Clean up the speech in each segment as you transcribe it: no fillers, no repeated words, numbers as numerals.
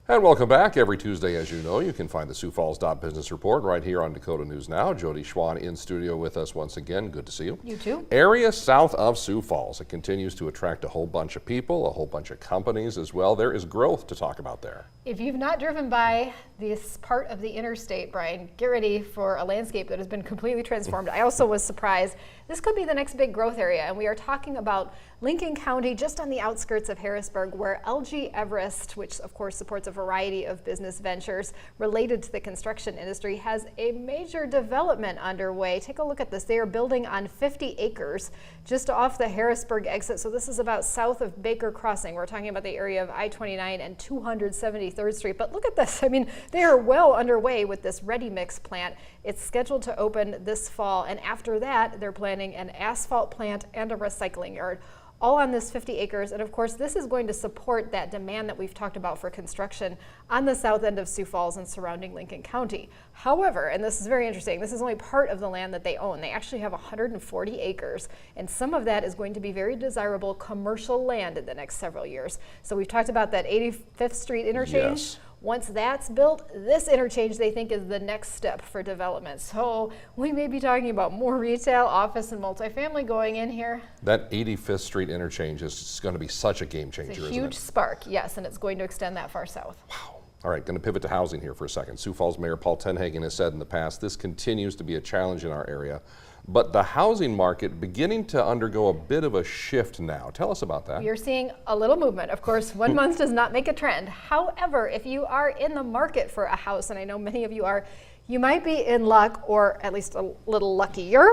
And welcome back. Every Tuesday, as you know, you can find the SiouxFalls.Business Report right here on Dakota News Now. Jody Schwan in studio with us once again. Good to see you. You too. Area south of Sioux Falls. It continues to attract a whole bunch of people, a whole bunch of companies as well. There is growth to talk about there. If you've not driven by this part of the interstate, Brian, get ready for a landscape that has been completely transformed. I also was surprised. This could be the next big growth area, and we are talking about Lincoln County, just on the outskirts of Harrisburg, where LG Everist, which of course supports a variety of business ventures related to the construction industry, has a major development underway. Take a look at this. They are building on 50 acres just off the Harrisburg exit. So this is about south of Baker Crossing. We're talking about the area of I-29 and 273rd Street. But look at this. I mean, they are well underway with this ready mix plant. It's scheduled to open this fall, and after that, they're planning an asphalt plant and a recycling yard, all on this 50 acres. And of course, this is going to support that demand that we've talked about for construction on the south end of Sioux Falls and surrounding Lincoln County. However, and this is very interesting, this is only part of the land that they own. They actually have 140 acres, and some of that is going to be very desirable commercial land in the next several years. So we've talked about that 85th Street interchange. Yes. Once that's built, this interchange they think is the next step for development. So we may be talking about more retail, office, and multifamily going in here. That 85th Street interchange is going to be such a game changer, It's a isn't huge it? spark, yes, and it's going to extend that far south. Wow. All right, going to pivot to housing here for a second. Sioux Falls Mayor Paul Tenhagen has said in the past this continues to be a challenge in our area, but the housing market beginning to undergo a bit of a shift now. Tell us about that. You're seeing a little movement. Of course, 1 month does not make a trend. However, if you are in the market for a house, and I know many of you are, you might be in luck, or at least a little luckier.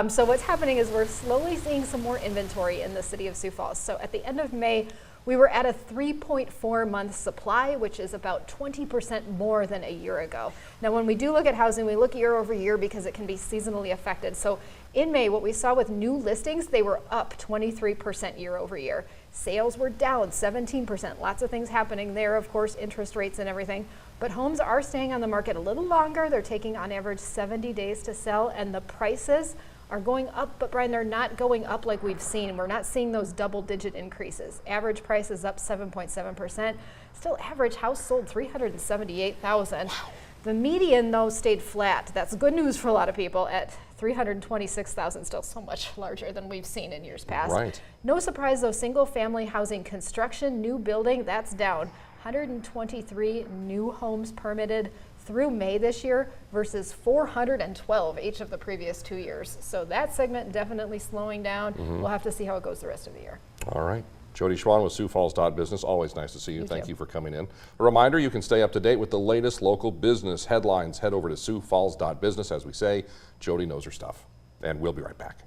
So what's happening is we're slowly seeing some more inventory in the city of Sioux Falls. So at the end of May, we were at a 3.4 month supply, which is about 20% more than a year ago. Now, when we do look at housing, we look year over year because it can be seasonally affected. So in May, what we saw with new listings, they were up 23% year over year. Sales were down 17%. Lots of things happening there, of course, interest rates and everything. But homes are staying on the market a little longer. They're taking on average 70 days to sell, and the prices are going up, but Brian, they're not going up like we've seen. We're not seeing those double-digit increases. Average price is up 7.7%. Still, average house sold $378,000. Wow. The median, though, stayed flat. That's good news for a lot of people at $326,000, still so much larger than we've seen in years past. Right. No surprise, though, single-family housing construction, new building, that's down. 123 new homes permitted through May this year versus 412 each of the previous 2 years. So that segment definitely slowing down. We'll have to see how it goes the rest of the year. All right. Jody Schwan with SiouxFalls.Business. Always nice to see you. Thank too. you for coming in. A reminder, you can stay up to date with the latest local business headlines. Head over to SiouxFalls.Business. As we say, Jody knows her stuff. And we'll be right back.